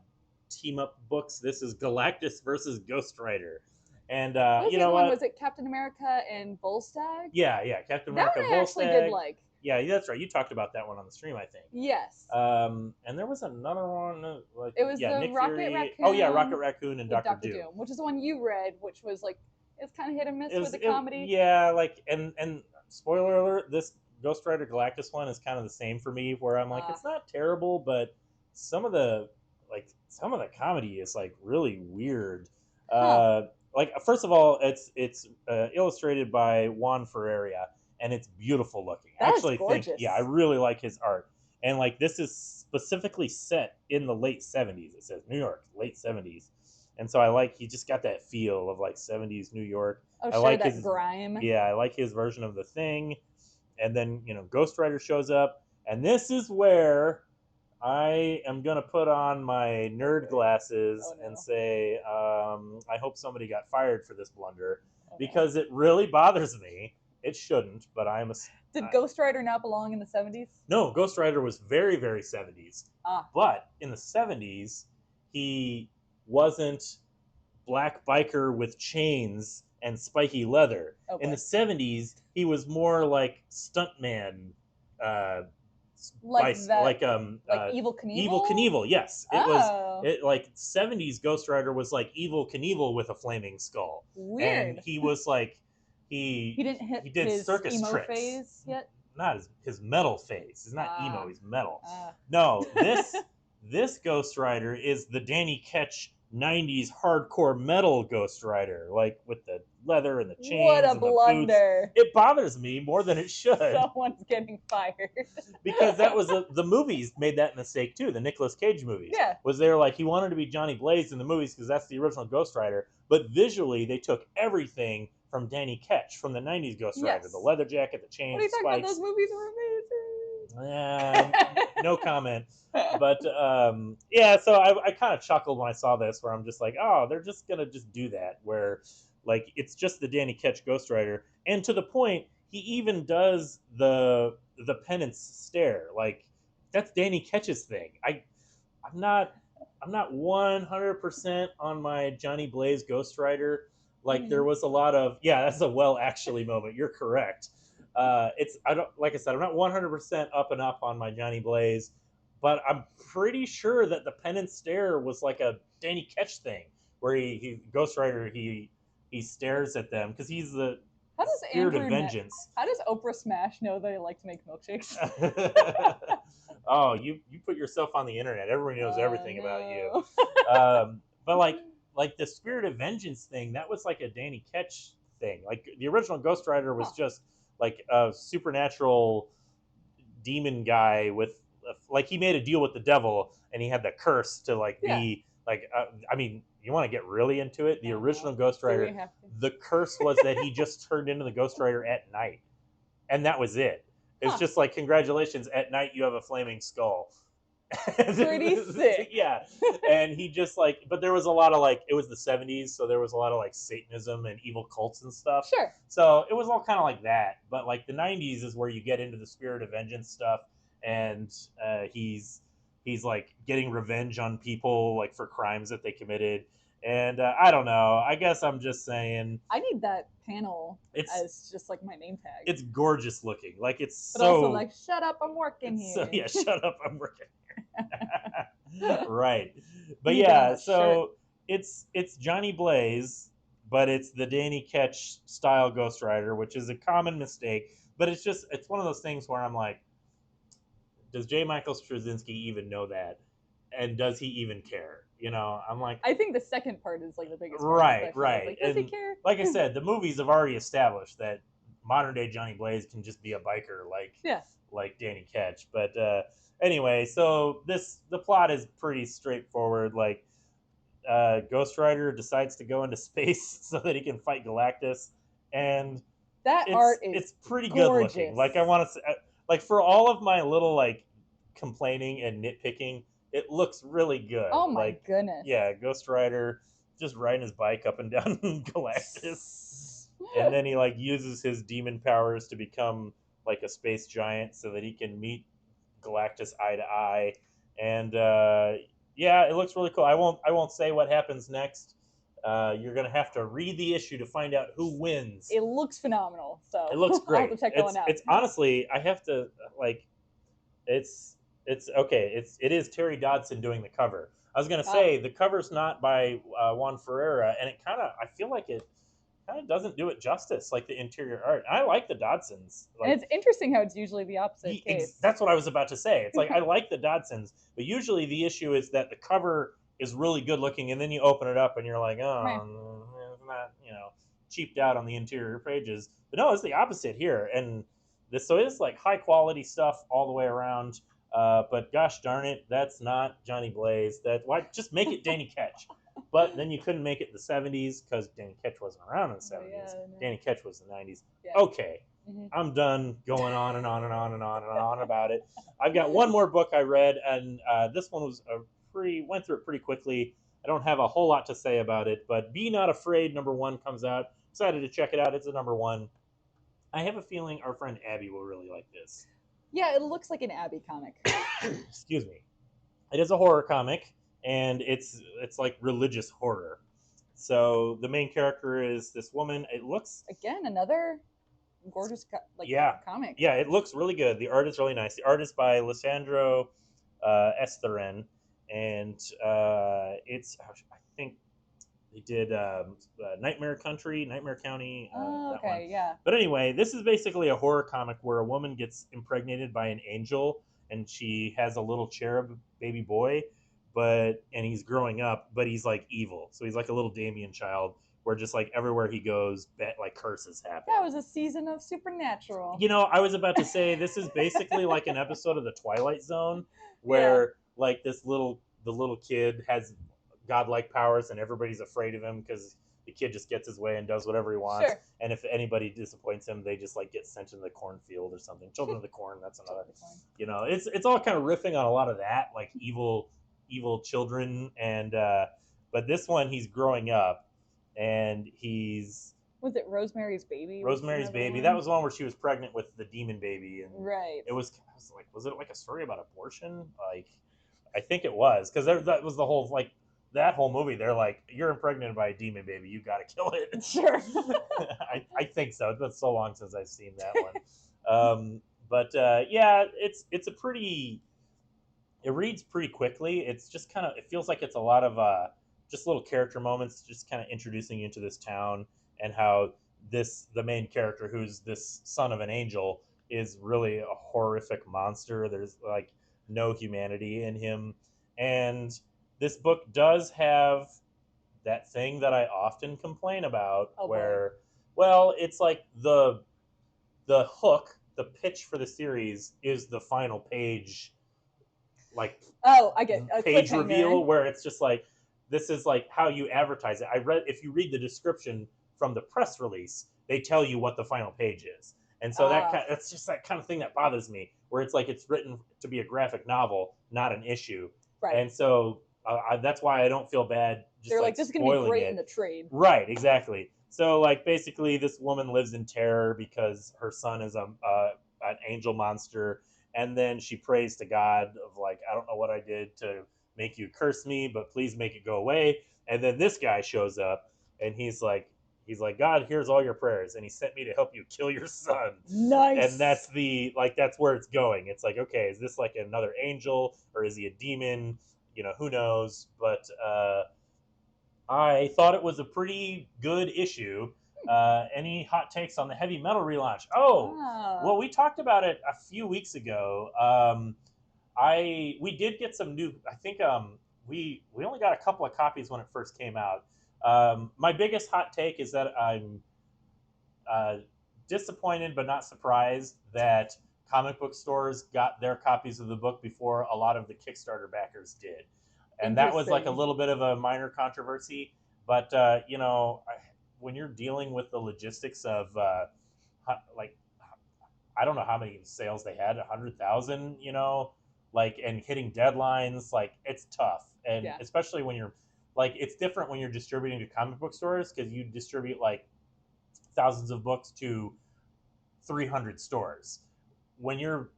team up books. This is Galactus versus Ghost Rider. And
What was
you
the
know
other one?
what?
Was it Captain America and Volstagg?
Yeah, Captain
That
America
one I actually did
Volstagg.
like.
Yeah, that's right. You talked about that one on the stream, I think.
Yes.
And there was another one like
It was the
Nick
Rocket
Fury. Oh yeah, Rocket
Raccoon
Raccoon and
with
Doctor
Doctor
Doom.
Doom, which is the one you read, which was like it's kind of hit and miss
It
with
was
the comedy.
yeah, like and spoiler alert, this Ghost Rider Galactus one is kind of the same for me, where I'm like, it's not terrible, but some of the comedy is like really weird.
Huh.
Like first of all, it's illustrated by Juan Ferreira, and it's beautiful looking. I
That is
actually think,
gorgeous.
yeah, I really like his art, and like this is specifically set in the late '70s. It says New York, late '70s, and so I like he just got that feel of like '70s New York.
Oh,
I
sure,
like
that
his
grime.
yeah, I like his version of the Thing, and then Ghost Rider shows up, and this is where I am gonna put on my nerd glasses
Oh, no.
and say, I hope somebody got fired for this blunder
Oh, no.
because it really bothers me. It shouldn't, but I'm a.
Did Ghost Rider not belong in the 70s?
No, Ghost Rider was very, very 70s.
Ah.
But in the 70s, he wasn't black biker with chains and spiky leather.
Oh,
In
boy.
the 70s, he was more like stuntman.
Like that,
like
Evil Knievel?
Evil Knievel, yes. It
Oh.
was like 70s Ghost Rider was like Evil Knievel with a flaming skull.
Weird.
And he was like he
didn't hit
did
his
circus
emo
tricks.
phase yet?
Not his metal phase. He's not emo,
Ah.
he's metal.
Ah.
No, this Ghost Rider is the Danny Ketch 90s hardcore metal Ghost Rider, like with the leather and the chains
What a
and the
blunder.
boots. It bothers me more than it should.
Someone's getting fired.
Because that was the movies made that mistake too. The Nicolas Cage movies.
Yeah.
Was there like he wanted to be Johnny Blaze in the movies because that's the original Ghost Rider, but visually they took everything from Danny Ketch from the 90s Ghost Rider.
Yes.
The leather jacket, the chains,
What are you
the
talking about?
spikes.
Those movies were
No comment. But yeah, so I kind of chuckled when I saw this, where I'm just like, oh, they're just gonna just do that, where like it's just the Danny Ketch Ghost Rider, and to the point, he even does the penance stare, like that's Danny Ketch's thing. I'm not 100% on my Johnny Blaze Ghost Rider. Like there was a lot of that's a well actually moment. You're correct. It's I don't like I said I'm not 100% up and up on my Johnny Blaze, but I'm pretty sure that the penance stare was like a Danny Ketch thing where he Ghost Rider he stares at them because he's the
How does
spirit
Andrew
of vengeance.
How does Oprah Smash know that I like to make milkshakes?
Oh, you put yourself on the internet. Everybody knows everything about you. But like the spirit of vengeance thing, that was like a Danny Ketch thing. Like the original Ghost Rider was just like a supernatural demon guy with like he made a deal with the devil and he had the curse to like be like I mean you want to get really into it, the original Ghost Rider, the curse was that he just turned into the Ghost Rider at night, and that was it. It's just like, congratulations, at night you have a flaming skull.
Pretty sick.
Yeah. And he just like, but there was a lot of like, it was the 70s, so there was a lot of like Satanism and evil cults and stuff.
Sure.
So it was all kind of like that. But like the 90s is where you get into the spirit of vengeance stuff, and he's like getting revenge on people like for crimes that they committed. And I don't know. I guess I'm just saying.
I need that panel as just like my name tag.
It's gorgeous looking. Like it's
but also like, shut up, I'm working here.
So yeah, shut up, I'm working here. Right. But yeah, so it's Johnny Blaze, but it's the Danny Ketch style Ghost Rider, which is a common mistake. But it's one of those things where I'm like, does J. Michael Straczynski even know that? And does he even care? You know, I'm like,
I think the second part is like the biggest part.
Right.
Like, does he care?
Like I said, the movies have already established that modern day Johnny Blaze can just be a biker like Danny Ketch. But anyway, so the plot is pretty straightforward. Like Ghost Rider decides to go into space so that he can fight Galactus, and
that art is
it's pretty
gorgeous.
good looking. Like I want to like for all of my little like complaining and nitpicking, it looks really good.
Oh my goodness.
Yeah, Ghost Rider just riding his bike up and down Galactus. And then he like uses his demon powers to become like a space giant so that he can meet Galactus eye to eye. And yeah, it looks really cool. I won't say what happens next. You're gonna have to read the issue to find out who wins.
It looks phenomenal. So
It looks
I'll have
great.
to check that one out.
It's honestly, I have to like, it's it's okay. It is Terry Dodson doing the cover. I was gonna say the cover's not by Juan Ferreira, and it kind of I feel like it kind of doesn't do it justice, like the interior art. I like the Dodsons. Like,
and it's interesting how it's usually the opposite case.
that's what I was about to say. It's like I like the Dodsons, but usually the issue is that the cover is really good looking, and then you open it up and you're like, oh,
Right.
it's not, cheaped out on the interior pages. But no, it's the opposite here, and so it's like high quality stuff all the way around. But gosh darn it, that's not Johnny Blaze. Why just make it Danny Ketch? But then you couldn't make it the 70s because Danny Ketch wasn't around in the 70s.
Yeah, no.
Danny Ketch was the 90s.
Yeah.
Okay, I'm done going on and on and on and on and on about it. I've got one more book I read, and this one was went through it pretty quickly. I don't have a whole lot to say about it, but Be Not Afraid #1 comes out. Excited to check it out. It's a #1. I have a feeling our friend Abby will really like this.
Yeah, it looks like an Abby comic.
Excuse me. It is a horror comic, and it's like religious horror. So the main character is this woman. It looks
Again, another gorgeous comic.
Yeah, it looks really good. The art is really nice. The art is by Lisandro Estherren, and it's I think they did Nightmare County.
Oh,
that
okay,
one.
yeah.
But anyway, this is basically a horror comic where a woman gets impregnated by an angel, and she has a little cherub baby boy, and he's growing up, but he's like evil. So he's like a little Damien child, where just like everywhere he goes, like curses happen.
That was a season of Supernatural.
I was about to say this is basically like an episode of the Twilight Zone, where like the little kid has godlike powers, and everybody's afraid of him because the kid just gets his way and does whatever he wants.
Sure.
And if anybody disappoints him, they just like get sent into the cornfield or something. Children of the Corn, that's another. It's all kind of riffing on a lot of that, like evil children, and but this one he's growing up, and
was it Rosemary's Baby?
Rosemary's Baby. That was the one where she was pregnant with the demon baby, and
right.
It was like, was it like a story about abortion? Like, I think it was, because that was the whole that whole movie. They're like, you're impregnated by a demon baby, you got to kill it.
Sure.
I think so. It's been so long since I've seen that one. But yeah, it's a pretty. It reads pretty quickly. It's just kind of. It feels like it's a lot of just little character moments, just kind of introducing you to this town and how the main character, who's this son of an angel, is really a horrific monster. There's like no humanity in him, and this book does have that thing that I often complain about, it's like the hook, the pitch for the series is the final page, like
I get a
page reveal, where it's just like, this is like how you advertise it. If you read the description from the press release, they tell you what the final page is. And so that's just that kind of thing that bothers me, where it's like it's written to be a graphic novel, not an issue.
Right.
And so that's why I don't feel bad.
They're like, this is going to be great in the trade.
Right, exactly. So like basically this woman lives in terror because her son is an angel monster. And then she prays to God of like, I don't know what I did to make you curse me, but please make it go away. And then this guy shows up, and he's like, God hears all your prayers, and he sent me to help you kill your son.
Nice.
And that's that's where it's going. It's like, okay, is this like another angel, or is he a demon? Who knows? But I thought it was a pretty good issue. Any hot takes on the Heavy Metal relaunch? Well, we talked about it a few weeks ago. We did get some new. I think we only got a couple of copies when it first came out. My biggest hot take is that I'm disappointed but not surprised that comic book stores got their copies of the book before a lot of the Kickstarter backers did. And that was like a little bit of a minor controversy. But, when you're dealing with the logistics of, I don't know how many sales they had, 100,000, and hitting deadlines, it's tough. And especially when you're, it's different when you're distributing to comic book stores, because you distribute, thousands of books to 300 stores. When you're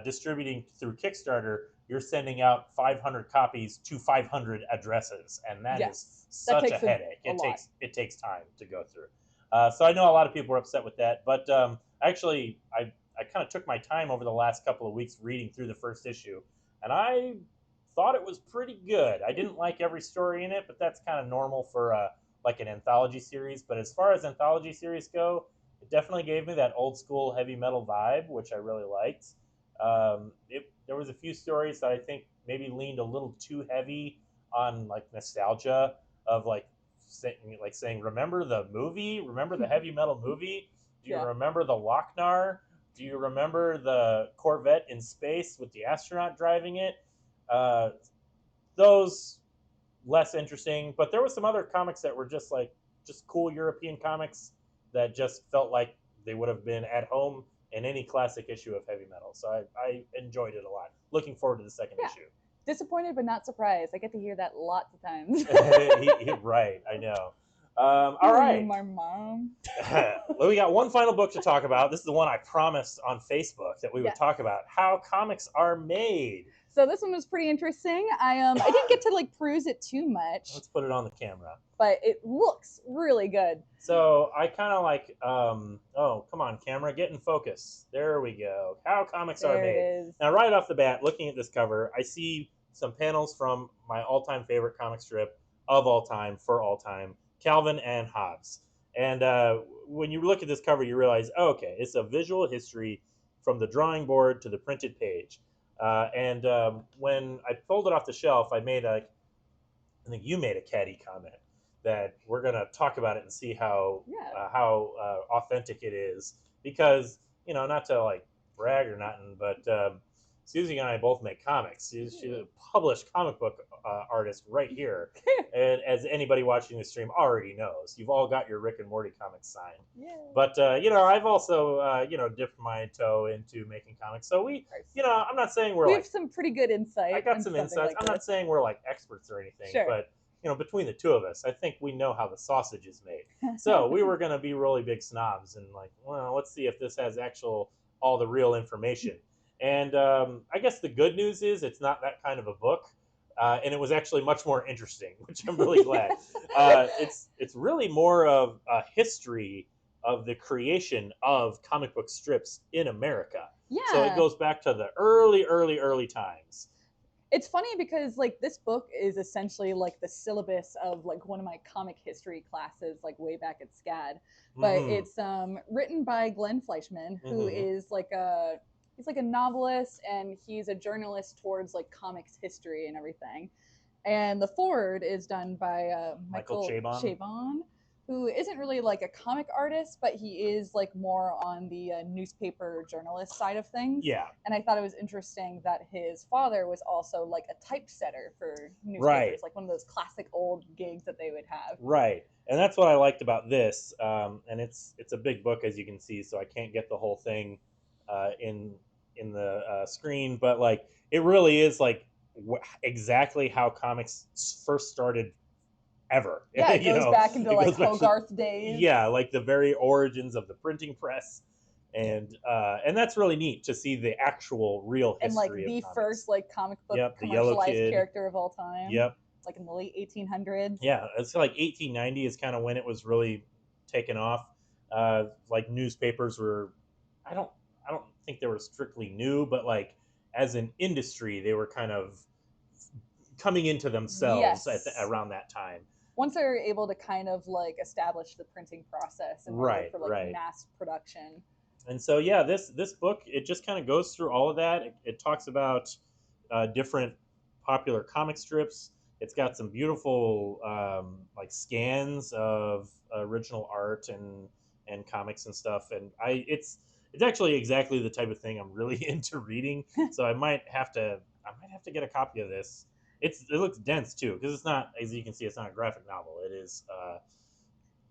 distributing through Kickstarter, you're sending out 500 copies to 500 addresses, and that is
Yes. That
such a
takes
headache.
a lot.
It takes time to go through. So I know a lot of people are upset with that, but actually, I kind of took my time over the last couple of weeks reading through the first issue, and I thought it was pretty good. I didn't like every story in it, but that's kind of normal for like an anthology series. But as far as anthology series go, it definitely gave me that old school heavy metal vibe, which I really liked. There was a few stories that I think maybe leaned a little too heavy on like nostalgia of saying, remember the movie? Remember the heavy metal movie? Do you
Yeah.
remember the Lochnar? Do you remember the Corvette in space with the astronaut driving it? Uh, those less interesting, but there was some other comics that were just cool European comics that just felt like they would have been at home in any classic issue of heavy metal. So I enjoyed it a lot. Looking forward to the second
Yeah.
issue.
Disappointed but not surprised. I get to hear that lots of times.
Right, I know.
Who
All
are you,
right.
my mom?
Well, we got one final book to talk about. This is the one I promised on Facebook that we would
Yes.
talk about: how comics are made.
So this one was pretty interesting. I didn't get to like peruse it too much,
Let's put it on the camera.
but it looks really good.
So I kind of like, oh, come on, camera, get in focus. There we go. How comics are
There it
made.
is.
Now, right off the bat, looking at this cover, I see some panels from my all-time favorite comic strip of all time, for all time, Calvin and Hobbes. And when you look at this cover, you realize, oh, okay, it's a visual history from the drawing board to the printed page. And when I pulled it off the shelf, I think you made a catty comment that we're going to talk about it and see how
Yeah.
authentic it is, because not to like brag or nothing, but Susie and I both make comics. She's a published comic book artist right here, and as anybody watching the stream already knows, you've all got your Rick and Morty comics signed.
Yeah.
But I've also dipped my toe into making comics, so I'm not saying
we have some pretty good insight.
I got some insights.
Like
I'm not saying we're like experts or anything,
Sure.
but between the two of us, I think we know how the sausage is made. So we were going to be really big snobs and like, well, let's see if this has all the real information. And I guess the good news is it's not that kind of a book, and it was actually much more interesting, which I'm really glad. It's really more of a history of the creation of comic book strips in America.
Yeah.
So it goes back to the early times.
It's funny because like this book is essentially like the syllabus of like one of my comic history classes, like way back at SCAD. But it's written by Glenn Fleischman, who is he's like a novelist and he's a journalist towards like comics history and everything. And the forward is done by Michael Chabon, who isn't really like a comic artist, but he is like more on the newspaper journalist side of things.
Yeah.
And I thought it was interesting that his father was also like a typesetter for newspapers,
right.
like one of those classic old gigs that they would have.
Right. And that's what I liked about this. And it's a big book, as you can see, so I can't get the whole thing in the screen, but like it really is like exactly how comics first started ever.
Yeah, it goes back into like Hogarth days.
Yeah, like the very origins of the printing press, and that's really neat to see the actual real history.
And like the first like comic book commercialized character of all time.
Yep.
Like in the late 1800s.
Yeah, it's like 1890 is kind of when it was really taken off. Like newspapers were, I don't think they were strictly new, but like as an industry, they were kind of coming into themselves around that time.
Once they're able to kind of like establish the printing process and for like mass production.
And so yeah, this book, it just kind of goes through all of that. It talks about different popular comic strips. It's got some beautiful like scans of original art and comics and stuff. And it's actually exactly the type of thing I'm really into reading. So I might have to get a copy of this. It looks dense too, because it's not, as you can see, it's not a graphic novel. It is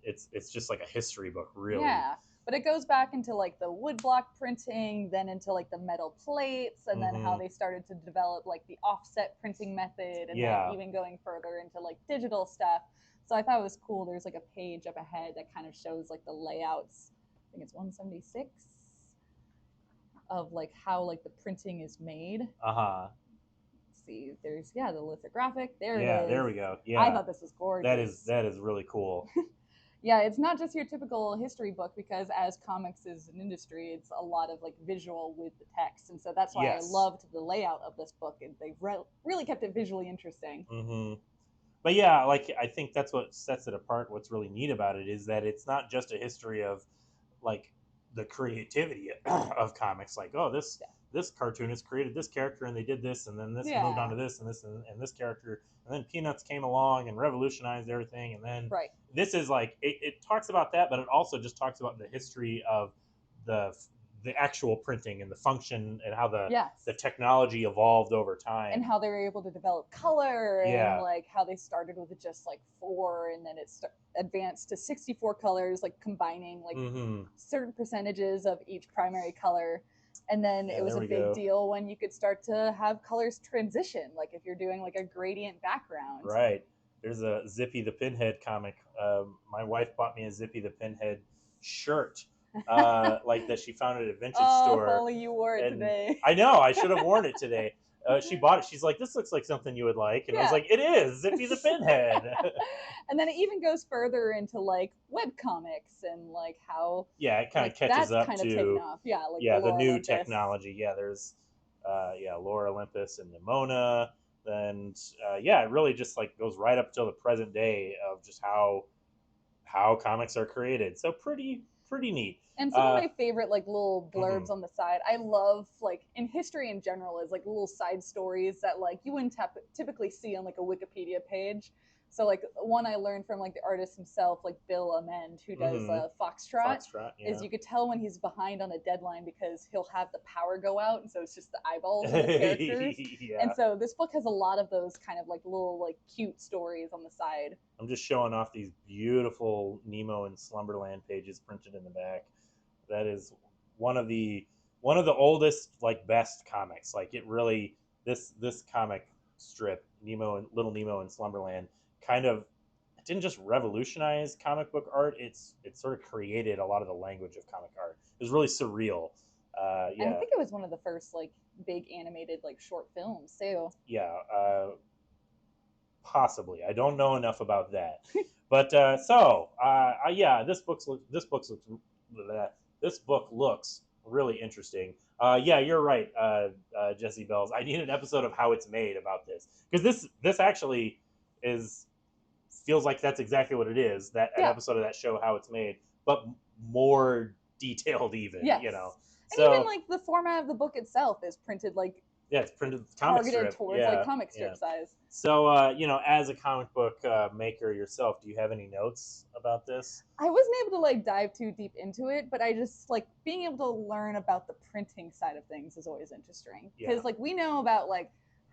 it's just like a history book, really.
Yeah, but it goes back into like the woodblock printing, then into like the metal plates, and then how they started to develop like the offset printing method, and then even going further into like digital stuff. So I thought it was cool. There's like a page up ahead that kind of shows like the layouts. I think it's 176 of like how like the printing is made. see. There's the lithographic. There it
Yeah,
is.
there we go. Yeah,
I thought this was gorgeous.
that is really cool.
Yeah, it's not just your typical history book because as comics is an industry, it's a lot of like visual with the text, and so that's why I loved the layout of this book. And they really kept it visually interesting.
Mm-hmm. But yeah, like I think that's what sets it apart. What's really neat about it is that it's not just a history of like the creativity of comics. Like, oh, this cartoonist created this character and they did this, and then this moved on to this and this and this character, and then Peanuts came along and revolutionized everything, and then this is like it talks about that, but it also just talks about the history of the actual printing and the function and how the technology evolved over time
and how they were able to develop color and like how they started with just like 4 and then it advanced to 64 colors, like combining like certain percentages of each primary color. And then it was a big deal when you could start to have colors transition, like if you're doing like a gradient background.
Right. There's a Zippy the Pinhead comic. My wife bought me a Zippy the Pinhead shirt, like that she found at a vintage store.
If only you wore it today.
I know, I should have worn it today. She bought it. She's like, this looks like something you would like. And I was like, it is, Zippy the Pinhead.
And then it even goes further into like web comics and like how
it kind of catches up
kind
to
of taken off.
The new Olympus technology. There's Lore Olympus and Nimona. And it really just like goes right up till the present day of just how comics are created. So pretty neat.
And some of my favorite like little blurbs on the side, I love like in history in general is like little side stories that like you wouldn't typically see on like a Wikipedia page. So like one I learned from like the artist himself, like Bill Amend, who does Foxtrot, is you could tell when he's behind on a deadline because he'll have the power go out, and so it's just the eyeballs of the characters. And so this book has a lot of those kind of like little like cute stories on the side.
I'm just showing off these beautiful Nemo and Slumberland pages printed in the back. That is one of the oldest, like best comics. Like it really this comic strip, Little Nemo and Slumberland, kind of it didn't just revolutionize comic book art. It sort of created a lot of the language of comic art. It was really surreal.
And I think it was one of the first like big animated like short films too.
Yeah, possibly. I don't know enough about that. But this book looks really interesting. You're right, Jesse Bells. I need an episode of How It's Made about this, because this actually feels like that's exactly what it is. An episode of that show, How It's Made, but more detailed even.
Yes.
You know,
and even like the format of the book itself is printed like.
Yeah, it's printed
targeted towards like comic strip size.
So, as a comic book maker yourself, do you have any notes about this?
I wasn't able to like dive too deep into it, but I just like being able to learn about the printing side of things is always interesting because like we know about like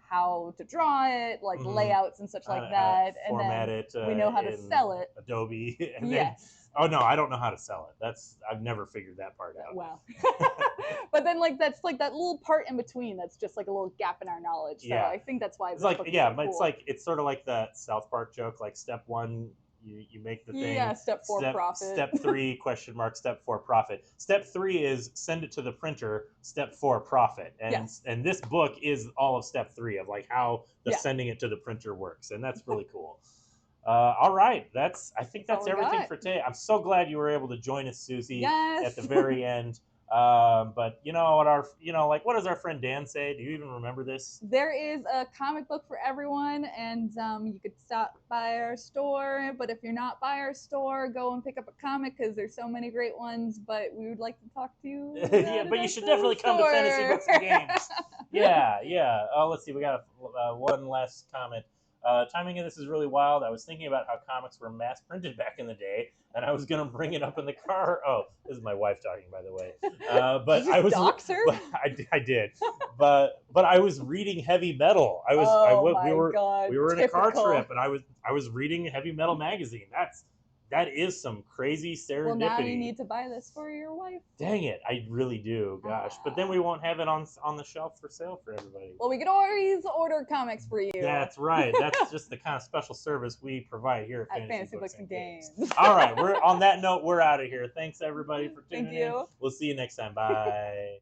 how to draw it, like layouts and such like that, and
format
then
it.
We know how to sell it.
Adobe. And then, oh no, I don't know how to sell it. I've never figured that part out.
Wow. But then like that's like that little part in between that's just like a little gap in our knowledge. So I think that's why
it's like
book is so cool.
It's sort of like that South Park joke, like step 1 you make the thing.
Yeah, step 4 profit.
Step 3 step 4 profit. Step 3 is send it to the printer. Step 4 profit. And this book is all of step 3 of like how the sending it to the printer works, and that's really cool. All right, I think that's everything for today. I'm so glad you were able to join us, Susie, at the very end. But you know what what does our friend Dan say? Do you even remember this?
There is a comic book for everyone, and you could stop by our store. But if you're not by our store, go and pick up a comic because there's so many great ones. But we would like to talk to you.
But you should definitely come to Fantasy Books and Games. Yeah. Oh, let's see. We got one last comment. Timing of this is really wild. I was thinking about how comics were mass printed back in the day, and I was going to bring it up in the car. Oh, this is my wife talking, by the way. But
did you dox her?
I did. But I was reading heavy metal. We were in a car trip, and I was reading Heavy Metal magazine. That is some crazy serendipity.
Well, now you need to buy this for your wife.
Dang it, I really do. Gosh, but then we won't have it on the shelf for sale for everybody.
Well, we can always order comics for you.
That's right. That's just the kind of special service we provide here at
Fantasy Books and Games.
All right, on that note, we're out of here. Thanks everybody for tuning in. We'll see you next time. Bye.